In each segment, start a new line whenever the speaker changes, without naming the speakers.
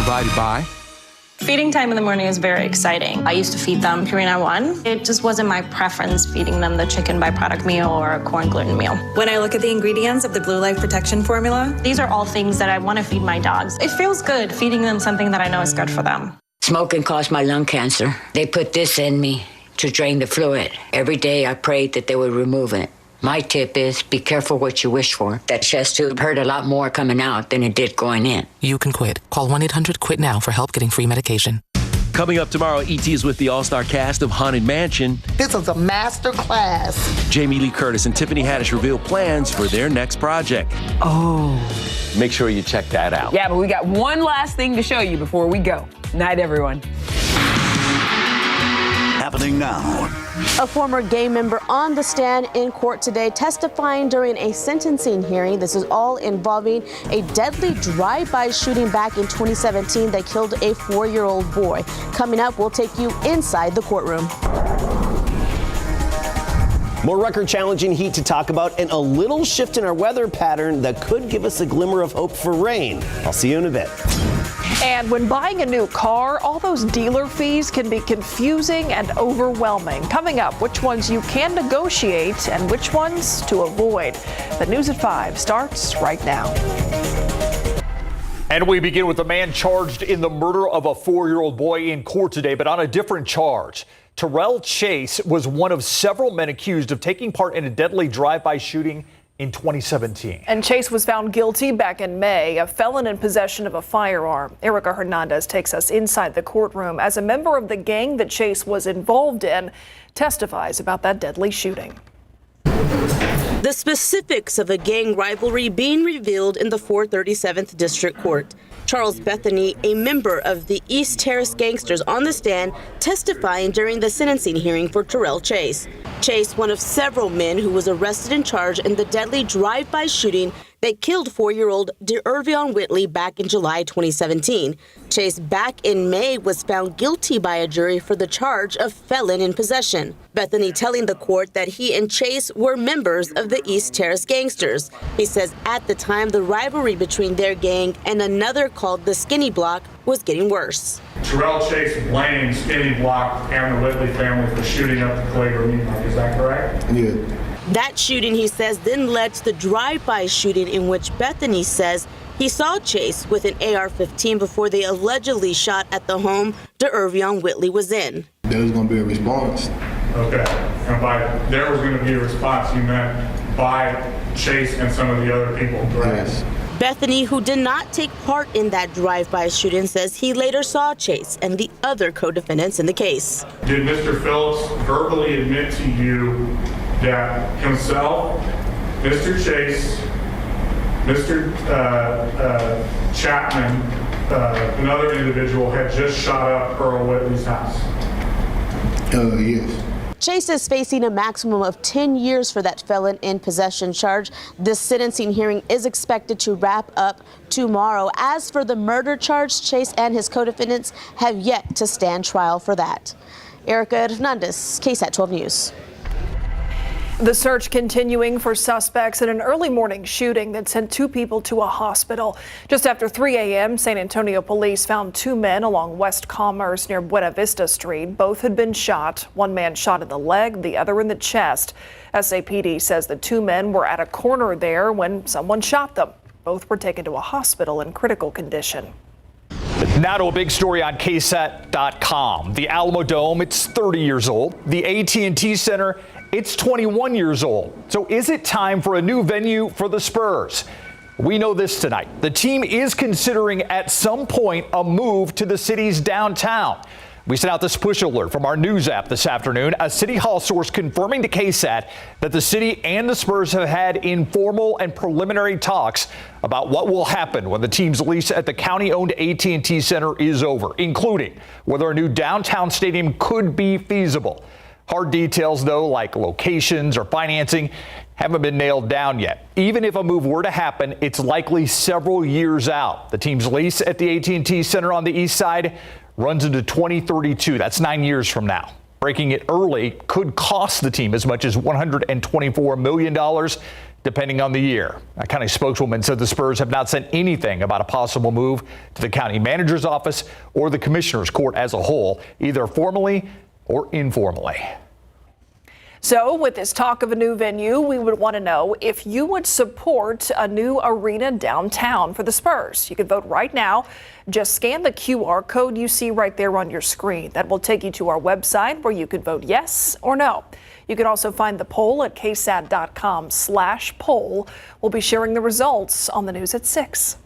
provided by...
Feeding time in the morning is very exciting. I used to feed them Purina One. It just wasn't my preference feeding them the chicken byproduct meal or a corn gluten meal. When I look at the ingredients of the Blue Life Protection formula, these are all things that I want to feed my dogs. It feels good feeding them something that I know is good for them.
Smoking caused my lung cancer. They put this in me to drain the fluid. Every day I prayed that they would remove it. My tip is be careful what you wish for. That chest tube hurt a lot more coming out than it did going in.
You can quit. Call 1-800-QUIT now for help getting free medication.
Coming up tomorrow, E.T. is with the all-star cast of Haunted Mansion.
This is a master class.
Jamie Lee Curtis and Tiffany Haddish reveal plans for their next project.
Oh.
Make sure you check that out.
Yeah, but we got one last thing to show you before we go. Night, everyone.
Happening now.
A former gay member on the stand in court today testifying during a sentencing hearing. This is all involving a deadly drive-by shooting back in 2017 that killed a 4-year-old boy. Coming up, we'll take you inside the courtroom.
More record-challenging heat to talk about and a little shift in our weather pattern that could give us a glimmer of hope for rain. I'll see you in a bit.
And when buying a new car, all those dealer fees can be confusing and overwhelming. Coming up, which ones you can negotiate and which ones to avoid. The News at 5 starts right now.
And we begin with a man charged in the murder of a 4-year-old boy in court today, but on a different charge. Terrell Chase was one of several men accused of taking part in a deadly drive-by shooting in 2017.
And Chase was found guilty back in May, a felon in possession of a firearm. Erica Hernandez takes us inside the courtroom as a member of the gang that Chase was involved in testifies about that deadly shooting.
The specifics of a gang rivalry being revealed in the 437th District Court. Charles Bethany, a member of the East Terrace Gangsters, on the stand testifying during the sentencing hearing for Terrell Chase. Chase, one of several men who was arrested and charged in the deadly drive-by shooting that killed 4-year-old DeIrvion Whitley back in July 2017. Chase, back in May, was found guilty by a jury for the charge of felon in possession. Bethany telling the court that he and Chase were members of the East Terrace Gangsters. He says at the time the rivalry between their gang and another called the Skinny Block was getting worse.
Terrell Chase blamed Skinny Block and the Whitley family for shooting up the Clay meat market. Is that correct?
Yeah.
That shooting, he says, then led to the drive-by shooting in which Bethany says he saw Chase with an AR-15 before they allegedly shot at the home DeIrvion Whitley was in.
There was going to be a response.
Okay. And by there was going to be a response, you meant by Chase and some of the other people, correct?
Yes.
Bethany, who did not take part in that drive-by shooting, says he later saw Chase and the other co-defendants in the case.
Did Mr. Phillips verbally admit to you that himself, Mr. Chase, Mr. Chapman, another individual, had just shot up Earl Whitley's house?
Yes.
Chase is facing a maximum of 10 years for that felon in possession charge. This sentencing hearing is expected to wrap up tomorrow. As for the murder charge, Chase and his co-defendants have yet to stand trial for that. Erica Hernandez, KSAT 12 News.
The search continuing for suspects in an early morning shooting that sent 2 people to a hospital. Just after 3 a.m., San Antonio police found 2 men along West Commerce near Buena Vista Street. Both had been shot. One man shot in the leg, the other in the chest. SAPD says the 2 men were at a corner there when someone shot them. Both were taken to a hospital in critical condition.
Now to a big story on KSAT.com. The Alamo Dome, it's 30 years old. The AT&T Center, it's 21 years old. So is it time for a new venue for the Spurs? We know this tonight. The team is considering at some point a move to the city's downtown. We sent out this push alert from our news app this afternoon, a City Hall source confirming to KSAT that the city and the Spurs have had informal and preliminary talks about what will happen when the team's lease at the county-owned AT&T Center is over, including whether a new downtown stadium could be feasible. Hard details, though, like locations or financing, haven't been nailed down yet. Even if a move were to happen, it's likely several years out. The team's lease at the AT&T Center on the east side runs into 2032. That's 9 years from now. Breaking it early could cost the team as much as $124 million. depending on the year. A county spokeswoman said the Spurs have not said anything about a possible move to the county manager's office or the commissioner's court as a whole, either formally or informally.
So with this talk of a new venue, we would want to know if you would support a new arena downtown for the Spurs. You can vote right now. Just scan the QR code you see right there on your screen. That will take you to our website where you can vote yes or no. You can also find the poll at ksat.com/poll. We'll be sharing the results on the news at 6.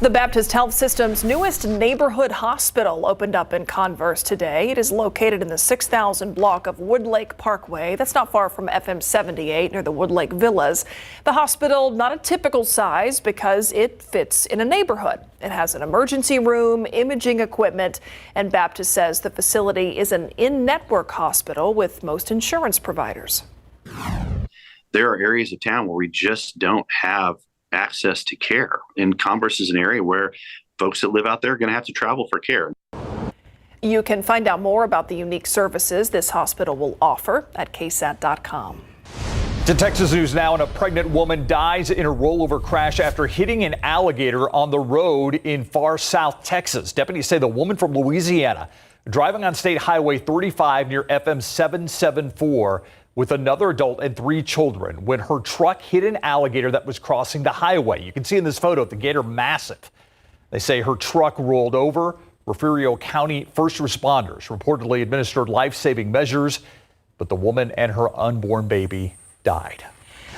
The Baptist Health System's newest neighborhood hospital opened up in Converse today. It is located in the 6,000 block of Woodlake Parkway. That's not far from FM 78 near the Woodlake Villas. The hospital, not a typical size because it fits in a neighborhood. It has an emergency room, imaging equipment, and Baptist says the facility is an in-network hospital with most insurance providers.
There are areas of town where we just don't have access to care. And Converse is an area where folks that live out there are going to have to travel for care.
You can find out more about the unique services this hospital will offer at KSAT.com.
To Texas news now, and a pregnant woman dies in a rollover crash after hitting an alligator on the road in far south Texas. Deputies say the woman from Louisiana driving on State Highway 35 near FM 774 with another adult and 3 children when her truck hit an alligator that was crossing the highway. You can see in this photo the gator massive. They say her truck rolled over. Refugio County first responders reportedly administered life-saving measures, but the woman and her unborn baby died.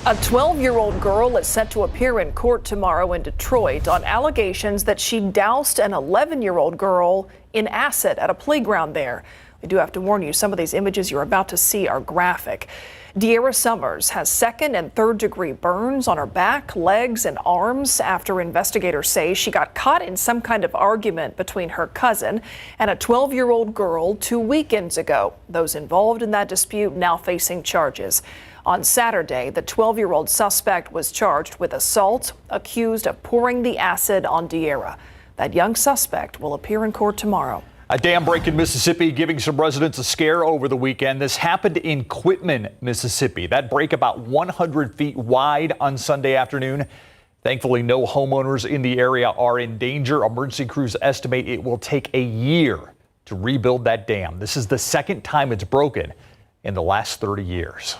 A 12-year-old girl is set to appear in court tomorrow in Detroit on allegations that she doused an 11-year-old girl in acid at a playground there. We do have to warn you, some of these images you're about to see are graphic. De'Ara Summers has 2nd and 3rd degree burns on her back, legs, and arms after investigators say she got caught in some kind of argument between her cousin and a 12-year-old girl 2 weekends ago. Those involved in that dispute now facing charges. On Saturday, the 12-year-old suspect was charged with assault, accused of pouring the acid on De'Ara. That young suspect will appear in court tomorrow.
A dam break in Mississippi giving some residents a scare over the weekend. This happened in Quitman, Mississippi. That break about 100 feet wide on Sunday afternoon. Thankfully, no homeowners in the area are in danger. Emergency crews estimate it will take a year to rebuild that dam. This is the 2nd time it's broken in the last 30 years.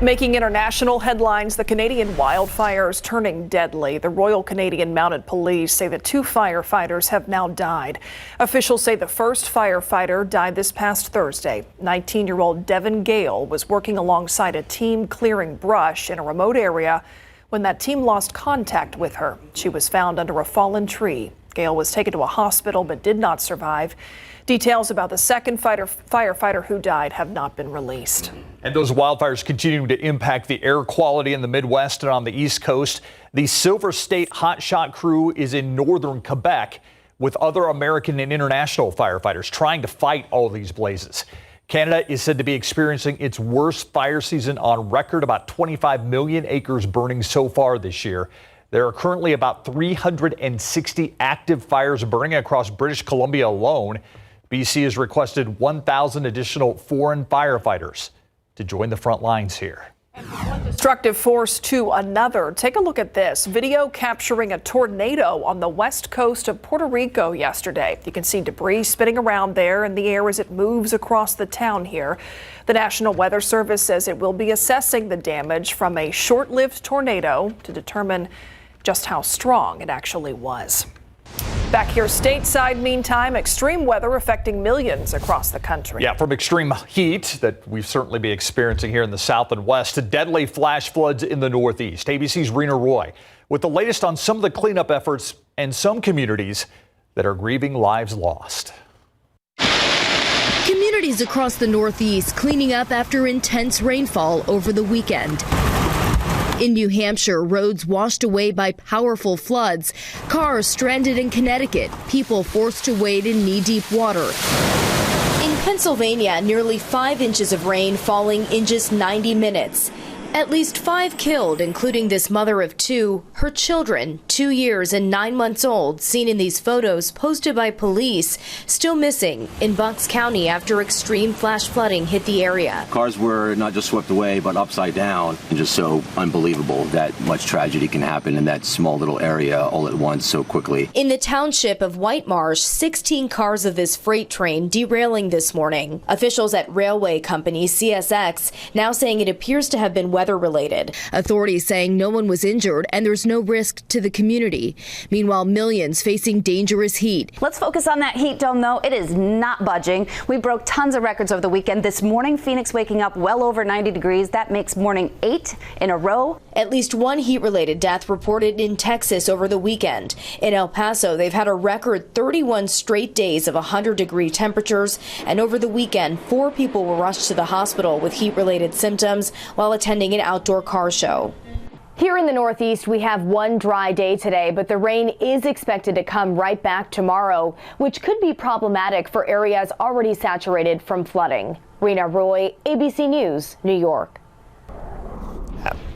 Making international headlines, the Canadian wildfires turning deadly. The Royal Canadian Mounted Police say that 2 firefighters have now died. Officials say the first firefighter died this past Thursday. 19-year-old Devin Gale was working alongside a team clearing brush in a remote area when that team lost contact with her. She was found under a fallen tree. Gale was taken to a hospital but did not survive. Details about the second firefighter who died have not been released.
And those wildfires continuing to impact the air quality in the Midwest and on the East Coast. The Silver State Hotshot crew is in northern Quebec with other American and international firefighters trying to fight all these blazes. Canada is said to be experiencing its worst fire season on record, about 25 million acres burning so far this year. There are currently about 360 active fires burning across British Columbia alone. BC has requested 1,000 additional foreign firefighters to join the front lines here.
Destructive force to another. Take a look at this video capturing a tornado on the west coast of Puerto Rico yesterday. You can see debris spinning around there in the air as it moves across the town here. The National Weather Service says it will be assessing the damage from a short-lived tornado to determine just how strong it actually was. Back here stateside, meantime, extreme weather affecting millions across the country.
Yeah, from extreme heat that we've certainly been experiencing here in the south and west to deadly flash floods in the northeast. ABC's Rena Roy with the latest on some of the cleanup efforts and some communities that are grieving lives lost.
Communities across the northeast cleaning up after intense rainfall over the weekend. In New Hampshire, roads washed away by powerful floods, cars stranded in Connecticut, people forced to wade in knee-deep water. In Pennsylvania, nearly 5 inches of rain falling in just 90 minutes. At least 5 killed, including this mother of 2, her children, 2 years and 9 months old, seen in these photos posted by police, still missing in Bucks County after extreme flash flooding hit the area.
Cars were not just swept away, but upside down. And just so unbelievable that much tragedy can happen in that small little area all at once so quickly.
In the township of White Marsh, 16 cars of this freight train derailing this morning. Officials at railway company CSX now saying it appears to have been weather-related. Authorities saying no one was injured and there's no risk to the community. Meanwhile, millions facing dangerous heat.
Let's focus on that heat dome, though. It is not budging. We broke tons of records over the weekend. This morning, Phoenix waking up well over 90 degrees. That makes morning 8 in a row.
At least one heat-related death reported in Texas over the weekend. In El Paso, they've had a record 31 straight days of 100-degree temperatures, and over the weekend, 4 people were rushed to the hospital with heat-related symptoms while attending an outdoor car show.
Here in the Northeast, we have one dry day today, but the rain is expected to come right back tomorrow, which could be problematic for areas already saturated from flooding. Rena Roy, ABC News, New York.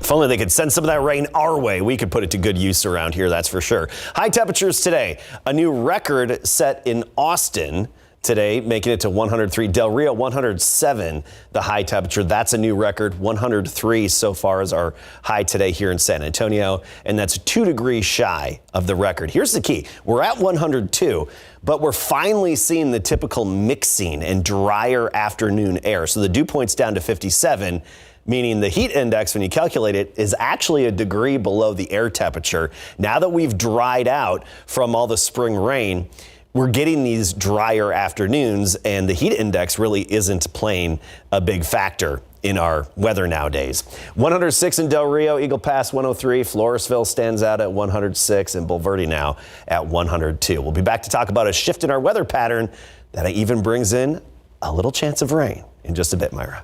If only they could send some of that rain our way, we could put it to good use around here, that's for sure. High temperatures today. A new record set in Austin today, making it to 103. Del Rio, 107, the high temperature. That's a new record. 103 so far is our high today here in San Antonio, and that's 2 degrees shy of the record. Here's the key. We're at 102, but we're finally seeing the typical mixing and drier afternoon air. So the dew point's down to 57. Meaning the heat index, when you calculate it, is actually a degree below the air temperature. Now that we've dried out from all the spring rain, we're getting these drier afternoons, and the heat index really isn't playing a big factor in our weather nowadays. 106 in Del Rio, Eagle Pass 103, Floresville stands out at 106, and Bulverde now at 102. We'll be back to talk about a shift in our weather pattern that even brings in a little chance of rain in just a bit, Myra.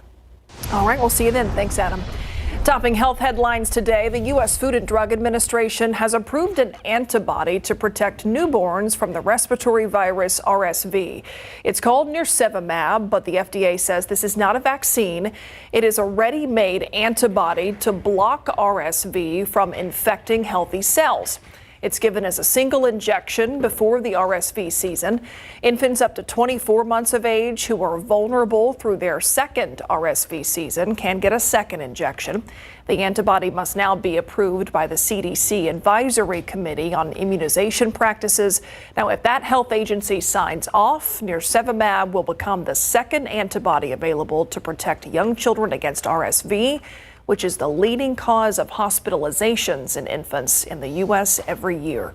All right, we'll see you then. Thanks, Adam. Topping health headlines today, the U.S. Food and Drug Administration has approved an antibody to protect newborns from the respiratory virus RSV. It's called nirsevimab, but the FDA says this is not a vaccine. It is a ready-made antibody to block RSV from infecting healthy cells. It's given as a single injection before the RSV season. Infants up to 24 months of age who are vulnerable through their second RSV season can get a second injection. The antibody must now be approved by the CDC Advisory Committee on Immunization Practices. Now, if that health agency signs off, nirsevimab will become the second antibody available to protect young children against RSV, which is the leading cause of hospitalizations in infants in the U.S. every year.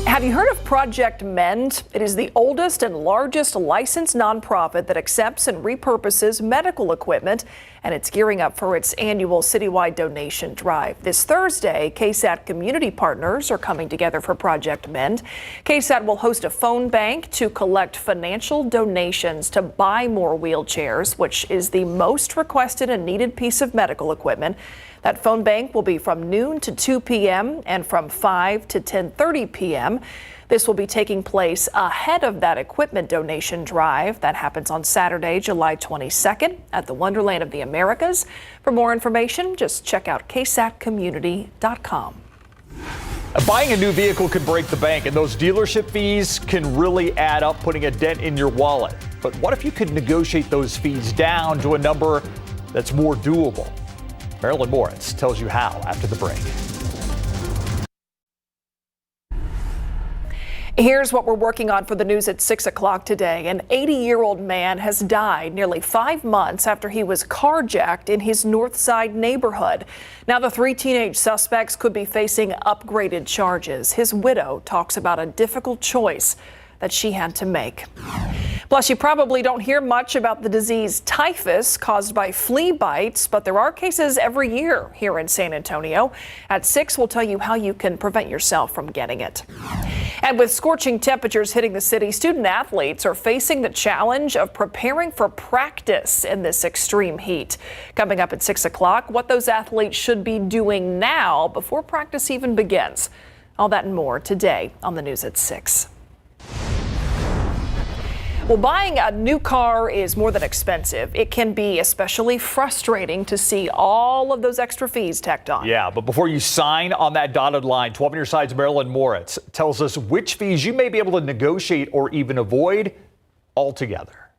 Have you heard of Project Mend? It is the oldest and largest licensed nonprofit that accepts and repurposes medical equipment, and it's gearing up for its annual citywide donation drive. This Thursday, KSAT community partners are coming together for Project Mend. KSAT will host a phone bank to collect financial donations to buy more wheelchairs, which is the most requested and needed piece of medical equipment. That phone bank will be from noon to 2 p.m. and from 5 to 10:30 p.m. This will be taking place ahead of that equipment donation drive that happens on Saturday, July 22nd at the Wonderland of the Americas. For more information, just check out ksatcommunity.com.
Buying a new vehicle can break the bank, and those dealership fees can really add up, putting a dent in your wallet. But what if you could negotiate those fees down to a number that's more doable? Marilyn Moritz tells you how after the break.
Here's what we're working on for the news at 6 o'clock today. An 80-year-old man has died nearly 5 months after he was carjacked in his North Side neighborhood. Now, the 3 teenage suspects could be facing upgraded charges. His widow talks about a difficult choice that she had to make. Plus, you probably don't hear much about the disease typhus caused by flea bites, but there are cases every year here in San Antonio. At 6, we'll tell you how you can prevent yourself from getting it. And with scorching temperatures hitting the city, student athletes are facing the challenge of preparing for practice in this extreme heat. Coming up at 6 o'clock, what those athletes should be doing now before practice even begins. All that and more today on the news at 6. Well, buying a new car is more than expensive. It can be especially frustrating to see all of those extra fees tacked on.
Yeah, but before you sign on that dotted line, 12 on your side's Marilyn Moritz tells us which fees you may be able to negotiate or even avoid altogether.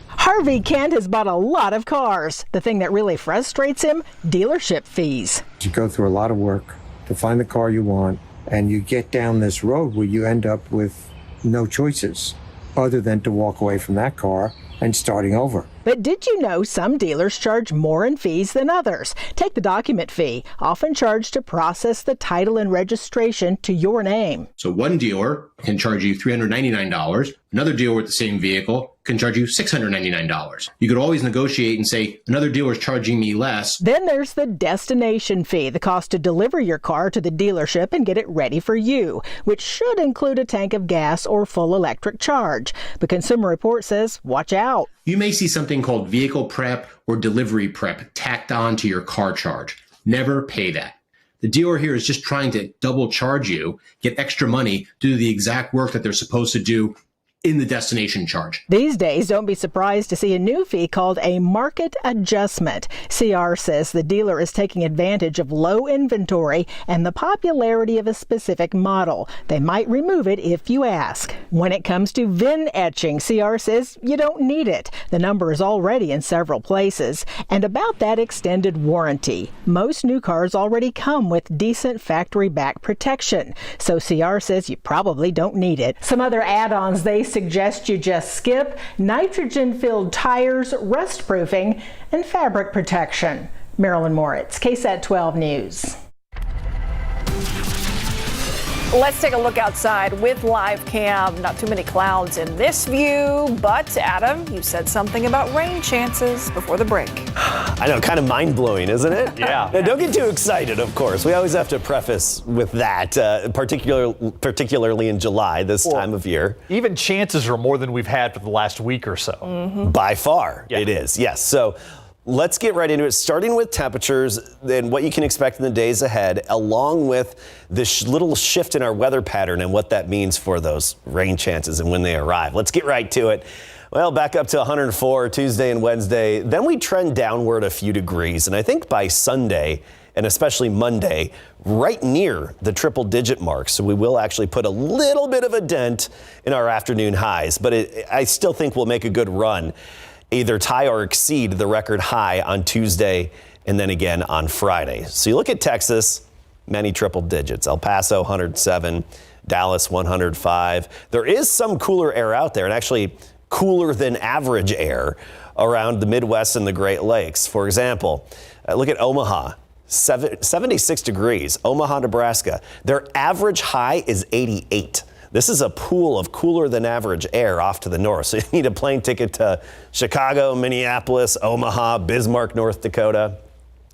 Harvey Kent has bought a lot of cars. The thing that really frustrates him, dealership fees.
You go through a lot of work to find the car you want, and you get down this road where you end up with no choices other than to walk away from that car and starting over.
But did you know some dealers charge more in fees than others? Take the document fee, often charged to process the title and registration to your name.
So one dealer can charge you $399. Another dealer with the same vehicle can charge you $699. You could always negotiate and say, another dealer's charging me less.
Then there's the destination fee, the cost to deliver your car to the dealership and get it ready for you, which should include a tank of gas or full electric charge. But Consumer Report says, watch out.
You may see something called vehicle prep or delivery prep tacked on to your car charge. Never pay that. The dealer here is just trying to double charge you, get extra money, do the exact work that they're supposed to do in the destination charge.
These days, don't be surprised to see a new fee called a market adjustment. CR says the dealer is taking advantage of low inventory and the popularity of a specific model. They might remove it if you ask. When it comes to VIN etching, CR says you don't need it. The number is already in several places. And about that extended warranty, most new cars already come with decent factory back protection. So CR says you probably don't need it. Some other add-ons they suggest you just skip: nitrogen-filled tires, rust proofing, and fabric protection. Marilyn Moritz, KSAT 12 News.
Let's take a look outside with live cam. Not too many clouds in this view, but Adam, you said something about rain chances before the break.
I know, kind of mind-blowing, isn't it?
Yeah.
Now, don't get too excited, of course. We always have to preface with that, particularly in July, this time of year.
Even chances are more than we've had for the last week or so.
Mm-hmm.
By far, it is, yes. So let's get right into it, starting with temperatures and what you can expect in the days ahead, along with this little shift in our weather pattern and what that means for those rain chances and when they arrive. Let's get right to it. Well, back up to 104 Tuesday and Wednesday. Then we trend downward a few degrees. And I think by Sunday, and especially Monday, right near the triple-digit mark. So we will actually put a little bit of a dent in our afternoon highs. But I still think we'll make a good run, either tie or exceed the record high on Tuesday and then again on Friday. So you look at Texas, many triple digits. El Paso, 107. Dallas, 105. There is some cooler air out there, and actually cooler than average air around the Midwest and the Great Lakes. For example, look at Omaha, 76 degrees. Omaha, Nebraska. Their average high is 88. This is a pool of cooler than average air off to the north. So you need a plane ticket to Chicago, Minneapolis, Omaha, Bismarck, North Dakota,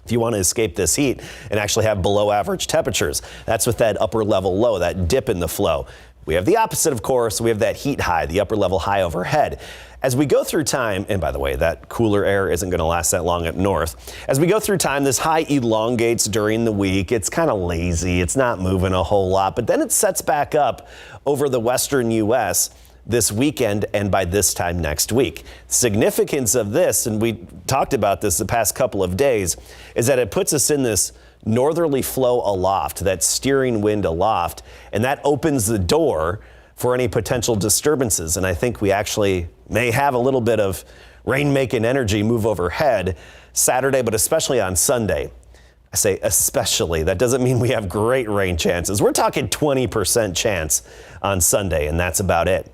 if you want to escape this heat and actually have below average temperatures. That's with that upper level low, that dip in the flow. We have the opposite, of course. We have that heat high, the upper level high overhead. As we go through time, and by the way, that cooler air isn't going to last that long up north. As we go through time, this high elongates during the week. It's kind of lazy. It's not moving a whole lot, but then it sets back up over the western U.S. this weekend and by this time next week. Significance of this, and we talked about this the past couple of days, is that it puts us in this northerly flow aloft, that steering wind aloft, and that opens the door for any potential disturbances. And I think we actually may have a little bit of rain-making energy move overhead Saturday, but especially on Sunday. I say especially. That doesn't mean we have great rain chances. We're talking 20% chance on Sunday, and that's about it.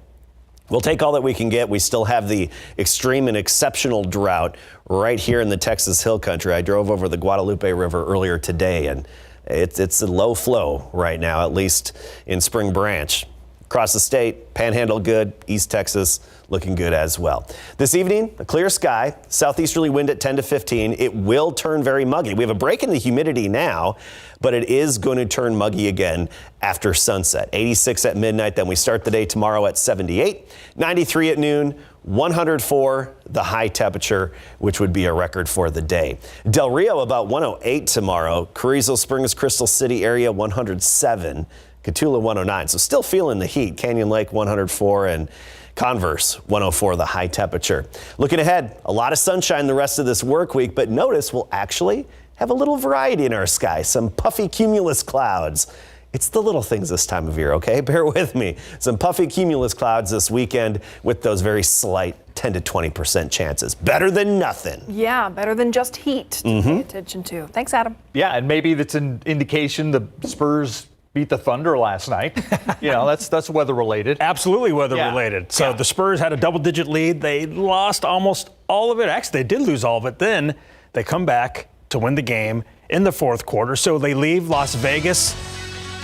We'll take all that we can get. We still have the extreme and exceptional drought right here in the Texas Hill Country. I drove over the Guadalupe River earlier today, and it's a low flow right now, at least in Spring Branch. Across the state, Panhandle good, East Texas looking good as well. This evening, a clear sky, southeasterly wind at 10 to 15. It will turn very muggy. We have a break in the humidity now, but it is going to turn muggy again after sunset. 86 at midnight, then we start the day tomorrow at 78, 93 at noon, 104 the high temperature, which would be a record for the day. Del Rio about 108 tomorrow. Carrizo Springs, Crystal City area 107. Cotulla 109. So still feeling the heat. Canyon Lake 104 and Converse 104, the high temperature. Looking ahead, a lot of sunshine the rest of this work week, but notice we'll actually have a little variety in our sky. Some puffy cumulus clouds. It's the little things this time of year, okay? Bear with me. Some puffy cumulus clouds this weekend with those very slight 10 to 20% chances. Better than nothing.
Yeah, better than just heat to pay attention to. Thanks, Adam.
Yeah, and maybe that's an indication the Spurs beat the Thunder last night. That's weather related.
Absolutely weather related. So the Spurs had a double-digit lead. They lost almost all of it. Actually, they did lose all of it. Then they come back to win the game in the fourth quarter. So they leave Las Vegas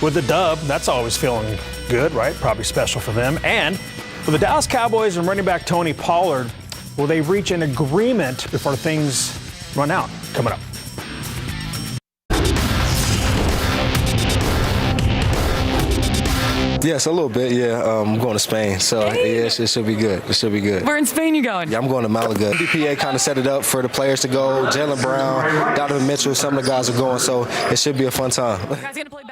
with a dub. That's always feeling good, right? Probably special for them. And for the Dallas Cowboys and running back Tony Pollard, will they reach an agreement before things run out? Coming up.
Yes, a little bit, yeah. I'm going to Spain, so yes, it should be good. It should be good.
Where in Spain you going?
Yeah, I'm going to Malaga. DPA kind of set it up for the players to go. Jalen Brown, Donovan Mitchell, some of the guys are going, so it should be a fun time.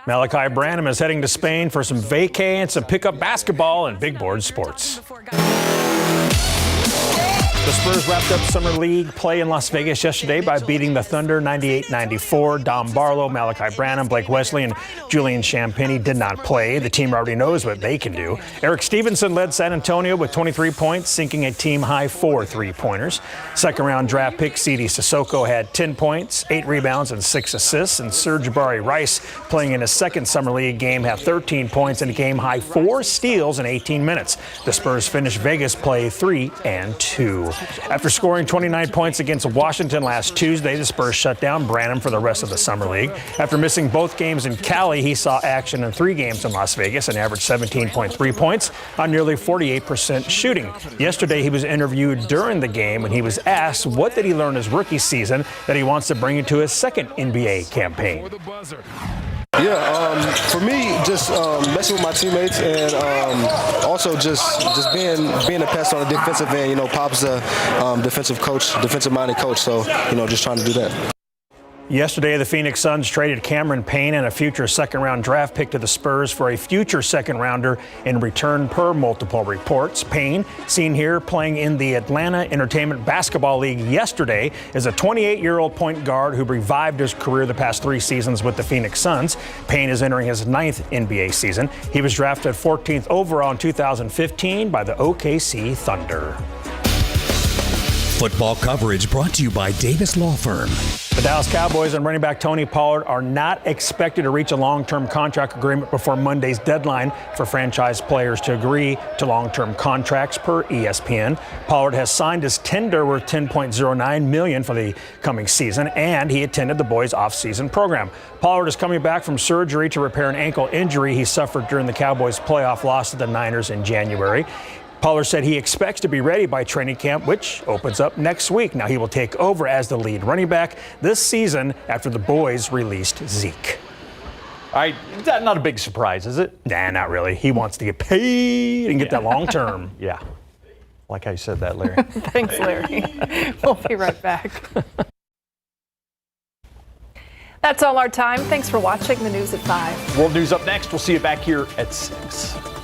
Malachi Branham is heading to Spain for some vacay and some pickup basketball and big board sports. The Spurs wrapped up Summer League play in Las Vegas yesterday by beating the Thunder 98-94. Dom Barlow, Malachi Branham, Blake Wesley, and Julian Champagnie did not play. The team already knows what they can do. Eric Stevenson led San Antonio with 23 points, sinking a team-high 4 3-pointers. Second-round draft pick Sidi Sissoko had 10 points, 8 rebounds, and 6 assists. And Serge Barry Rice, playing in his second Summer League game, had 13 points and a game-high 4 steals in 18 minutes. The Spurs finished Vegas play 3-2. After scoring 29 points against Washington last Tuesday, the Spurs shut down Branham for the rest of the Summer League. After missing both games in Cali, he saw action in 3 games in Las Vegas and averaged 17.3 points on nearly 48% shooting. Yesterday, he was interviewed during the game, and he was asked what did he learn his rookie season that he wants to bring into his second NBA campaign.
Yeah, for me, just messing with my teammates and also just being a pest on the defensive end. You know, Pop's a defensive-minded coach, so, just trying to do that.
Yesterday, the Phoenix Suns traded Cameron Payne and a future second-round draft pick to the Spurs for a future second-rounder in return per multiple reports. Payne, seen here playing in the Atlanta Entertainment Basketball League yesterday, is a 28-year-old point guard who revived his career the past 3 seasons with the Phoenix Suns. Payne is entering his 9th NBA season. He was drafted 14th overall in 2015 by the OKC Thunder.
Football coverage brought to you by Davis Law Firm.
The Dallas Cowboys and running back Tony Pollard are not expected to reach a long-term contract agreement before Monday's deadline for franchise players to agree to long-term contracts per ESPN. Pollard has signed his tender worth $10.09 million for the coming season, and he attended the boys' off-season program. Pollard is coming back from surgery to repair an ankle injury he suffered during the Cowboys' playoff loss to the Niners in January. Pollard said he expects to be ready by training camp, which opens up next week. Now he will take over as the lead running back this season after the boys released Zeke.
All right, that's not a big surprise, is it?
Nah, not really. He wants to get paid and get that long term.
Yeah. Like how you said that, Larry.
Thanks, Larry. We'll be right back. That's all our time. Thanks for watching the News at 5.
World News up next. We'll see you back here at 6.